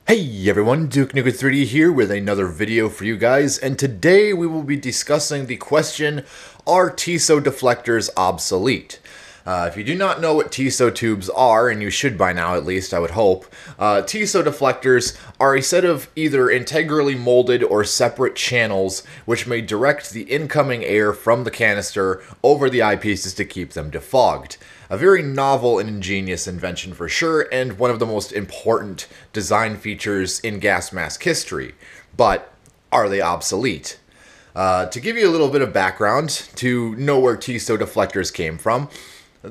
Hey everyone, Duke Nuka 3D here with another video for you guys, and today we will be discussing the question, are Tissot deflectors obsolete? If you do not know what Tissot tubes are, and you should by now at least, I would hope, Tissot deflectors are a set of either integrally molded or separate channels which may direct the incoming air from the canister over the eyepieces to keep them defogged. A very novel and ingenious invention for sure, and one of the most important design features in gas mask history. But are they obsolete? To give you a little bit of background to know where Tissot deflectors came from,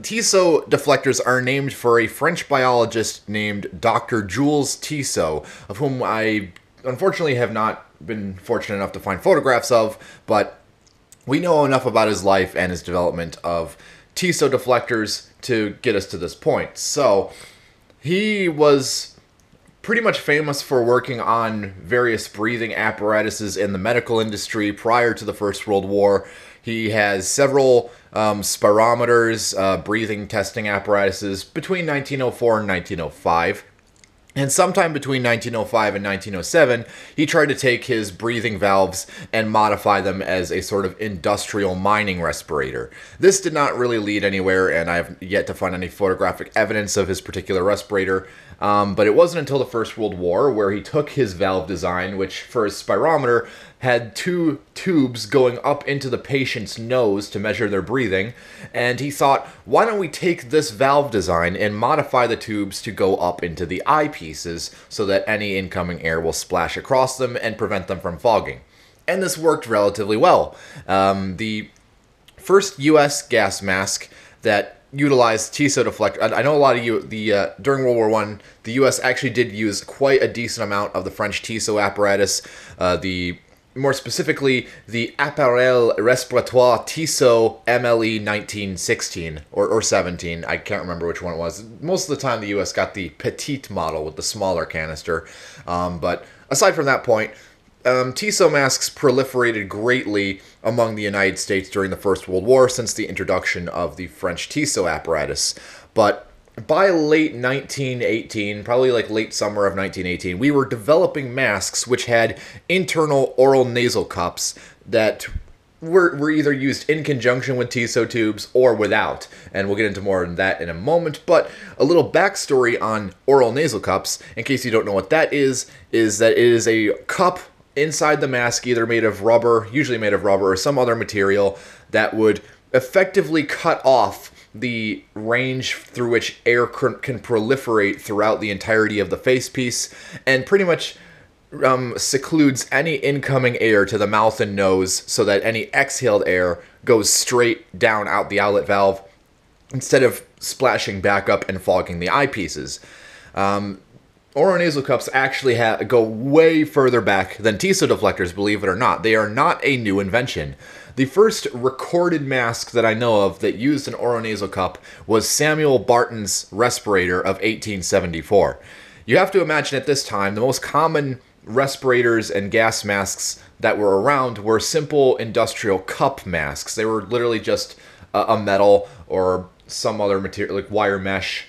Tissot deflectors are named for a French biologist named Dr. Jules Tissot, of whom I unfortunately have not been fortunate enough to find photographs of, but we know enough about his life and his development of Tissot deflectors to get us to this point. So, he was pretty much famous for working on various breathing apparatuses in the medical industry prior to the First World War. He has several spirometers, breathing testing apparatuses between 1904 and 1905. And sometime between 1905 and 1907, he tried to take his breathing valves and modify them as a sort of industrial mining respirator. This did not really lead anywhere, and I have yet to find any photographic evidence of his particular respirator. But it wasn't until the First World War where he took his valve design, which for his spirometer had two tubes going up into the patient's nose to measure their breathing, and he thought, why don't we take this valve design and modify the tubes to go up into the eyepieces so that any incoming air will splash across them and prevent them from fogging. And this worked relatively well. The first U.S. gas mask that utilized Tissot deflector. I know a lot of you, during World War I, the U.S. actually did use quite a decent amount of the French Tissot apparatus. More specifically, the Appareil Respiratoire Tissot MLE 1916, or 17, I can't remember which one it was. Most of the time the U.S. got the petite model with the smaller canister, but aside from that point, Tissot masks proliferated greatly among the United States during the First World War since the introduction of the French Tissot apparatus. But by late 1918, probably like late summer of 1918, we were developing masks which had internal oral nasal cups that were either used in conjunction with Tissot tubes or without, and we'll get into more on that in a moment. But a little backstory on oral nasal cups, in case you don't know what that is that it is a cup inside the mask, either made of rubber, usually made of rubber, or some other material that would effectively cut off the range through which air can proliferate throughout the entirety of the facepiece, and pretty much secludes any incoming air to the mouth and nose so that any exhaled air goes straight down out the outlet valve instead of splashing back up and fogging the eyepieces. Oronasal cups actually go way further back than Tissot deflectors, believe it or not. They are not a new invention. The first recorded mask that I know of that used an oronasal cup was Samuel Barton's respirator of 1874. You have to imagine at this time, the most common respirators and gas masks that were around were simple industrial cup masks. They were literally just a metal or some other material, like wire mesh,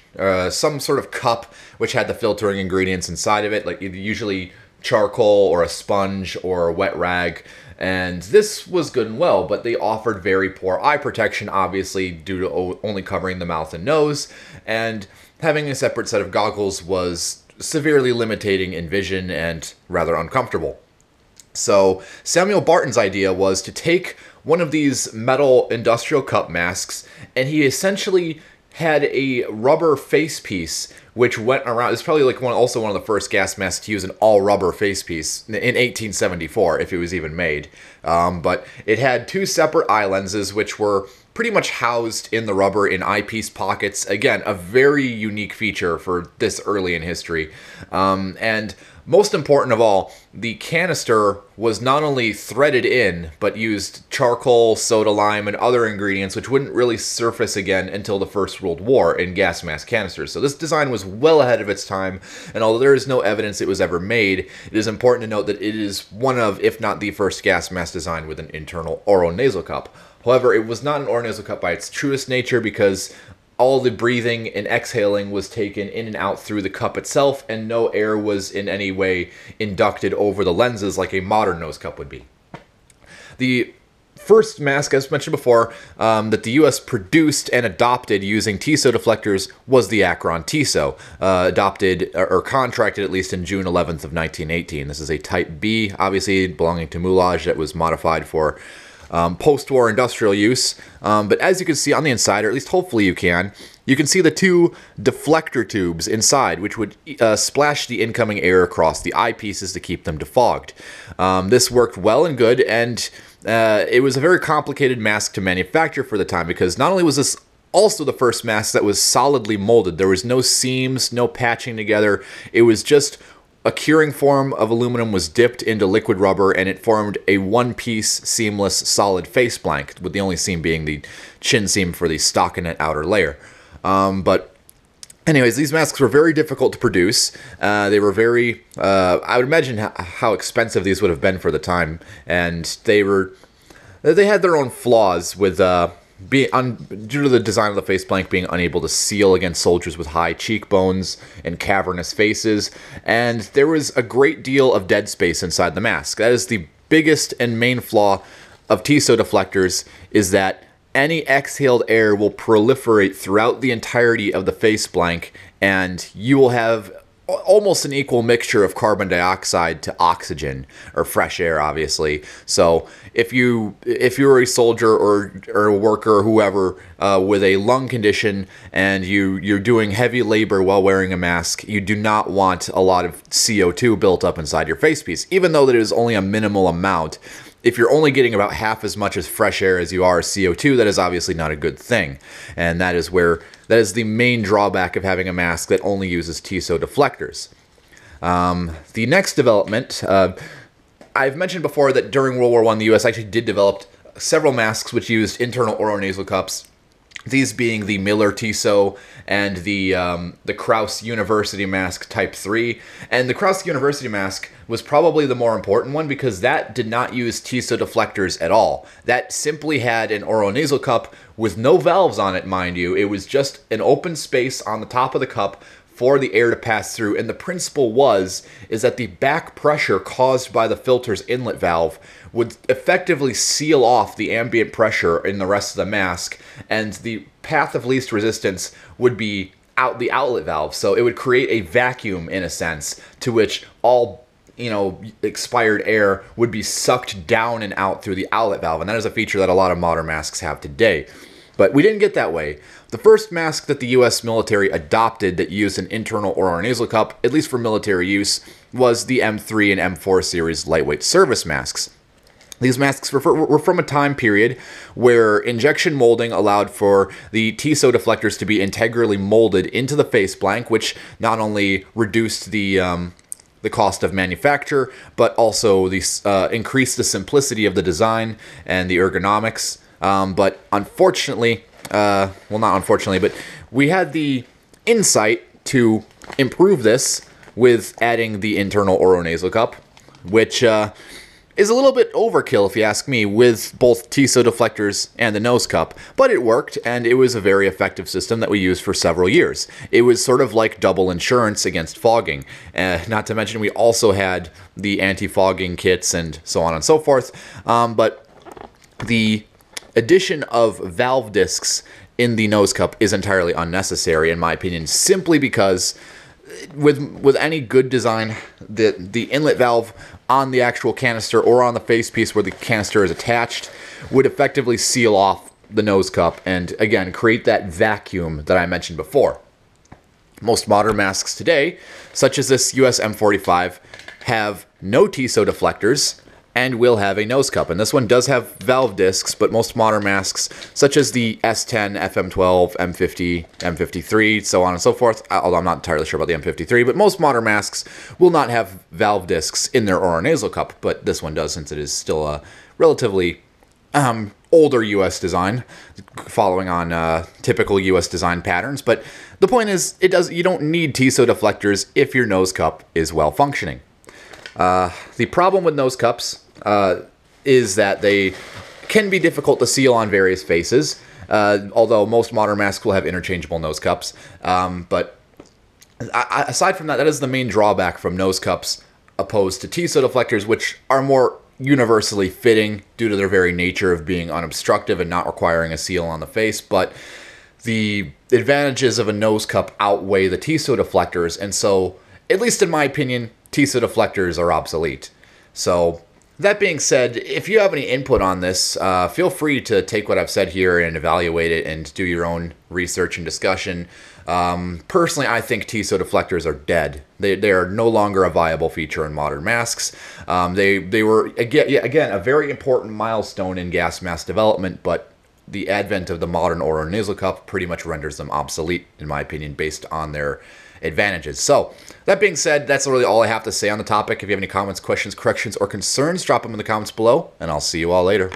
some sort of cup which had the filtering ingredients inside of it, like usually charcoal or a sponge or a wet rag. And this was good and well, but they offered very poor eye protection, obviously, due to only covering the mouth and nose, and having a separate set of goggles was severely limiting in vision and rather uncomfortable. So Samuel Barton's idea was to take one of these metal industrial cup masks, and he essentially had a rubber face piece which went around. It's probably like also one of the first gas masks to use an all-rubber face piece in 1874, if it was even made. But it had two separate eye lenses which were pretty much housed in the rubber in eyepiece pockets. Again, a very unique feature for this early in history. And most important of all, the canister was not only threaded in, but used charcoal, soda lime, and other ingredients which wouldn't really surface again until the First World War in gas mask canisters. So this design was well ahead of its time, and although there is no evidence it was ever made, it is important to note that it is one of, if not the first gas mask design with an internal oronasal cup. However, it was not an oronasal cup by its truest nature because all the breathing and exhaling was taken in and out through the cup itself, and no air was in any way inducted over the lenses like a modern nose cup would be. The first mask, as mentioned before, that the US produced and adopted using Tissot deflectors was the Acron Tissot, adopted or contracted at least in June 11th of 1918. This is a Type B, obviously belonging to moulage, that was modified for post-war industrial use. But as you can see on the inside, or at least hopefully you can see the two deflector tubes inside, which would splash the incoming air across the eyepieces to keep them defogged. This worked well and good, and it was a very complicated mask to manufacture for the time, because not only was this also the first mask that was solidly molded, there was no seams, no patching together, it was just a curing form of aluminum was dipped into liquid rubber, and it formed a one-piece seamless solid face blank, with the only seam being the chin seam for the stockinette outer layer. But anyways, these masks were very difficult to produce. They were very, I would imagine how expensive these would have been for the time, and they had their own flaws with due to the design of the face blank being unable to seal against soldiers with high cheekbones and cavernous faces, and there was a great deal of dead space inside the mask. That is the biggest and main flaw of Tissot deflectors, is that any exhaled air will proliferate throughout the entirety of the face blank, and you will have almost an equal mixture of carbon dioxide to oxygen, or fresh air, obviously. So if you're a soldier or a worker or whoever with a lung condition, and you're doing heavy labor while wearing a mask, you do not want a lot of CO2 built up inside your face piece, even though that is only a minimal amount. If you're only getting about half as much as fresh air as you are CO2, that is obviously not a good thing. And that is the main drawback of having a mask that only uses Tissot deflectors. The next development, I've mentioned before that during World War I, the US actually did develop several masks which used internal oronasal cups. These being the Miller Tissot and the Krauss University mask Type 3. And the Krauss University mask was probably the more important one, because that did not use Tissot deflectors at all. That simply had an oronasal cup with no valves on it, mind you. It was just an open space on the top of the cup for the air to pass through, and the principle is that the back pressure caused by the filter's inlet valve would effectively seal off the ambient pressure in the rest of the mask, and the path of least resistance would be the outlet valve. So it would create a vacuum, in a sense, to which all expired air would be sucked down and out through the outlet valve, and that is a feature that a lot of modern masks have today. But we didn't get that way. The first mask that the US military adopted that used an internal oronasal cup, at least for military use, was the M3 and M4 series lightweight service masks. These masks were from a time period where injection molding allowed for the Tissot deflectors to be integrally molded into the face blank, which not only reduced the cost of manufacture, but also increased the simplicity of the design and the ergonomics. But unfortunately, well, not unfortunately, but we had the insight to improve this with adding the internal oronasal cup, which is a little bit overkill, if you ask me, with both Tissot deflectors and the nose cup. But it worked, and it was a very effective system that we used for several years. It was sort of like double insurance against fogging. Not to mention, we also had the anti-fogging kits and so on and so forth. But the addition of valve discs in the nose cup is entirely unnecessary, in my opinion, simply because with any good design, the inlet valve on the actual canister or on the face piece where the canister is attached would effectively seal off the nose cup and, again, create that vacuum that I mentioned before. Most modern masks today, such as this US M45, have no Tissot deflectors and will have a nose cup. And this one does have valve discs, but most modern masks, such as the S10, FM12, M50, M53, so on and so forth, although I'm not entirely sure about the M53, but most modern masks will not have valve discs in their oronasal cup, but this one does, since it is still a relatively older US design, following on typical US design patterns. But the point is, you don't need Tissot deflectors if your nose cup is well functioning. The problem with nose cups is that they can be difficult to seal on various faces, although most modern masks will have interchangeable nose cups. But aside from that, that is the main drawback from nose cups opposed to Tissot deflectors, which are more universally fitting due to their very nature of being unobstructive and not requiring a seal on the face. But the advantages of a nose cup outweigh the Tissot deflectors, and so, at least in my opinion, Tissot deflectors are obsolete. So, that being said, if you have any input on this, feel free to take what I've said here and evaluate it and do your own research and discussion. Personally, I think Tissot deflectors are dead. They are no longer a viable feature in modern masks. They were, again, a very important milestone in gas mask development, but the advent of the modern oral nasal cup pretty much renders them obsolete, in my opinion, based on their advantages. So, that being said, that's really all I have to say on the topic. If you have any comments, questions, corrections, or concerns, drop them in the comments below, and I'll see you all later.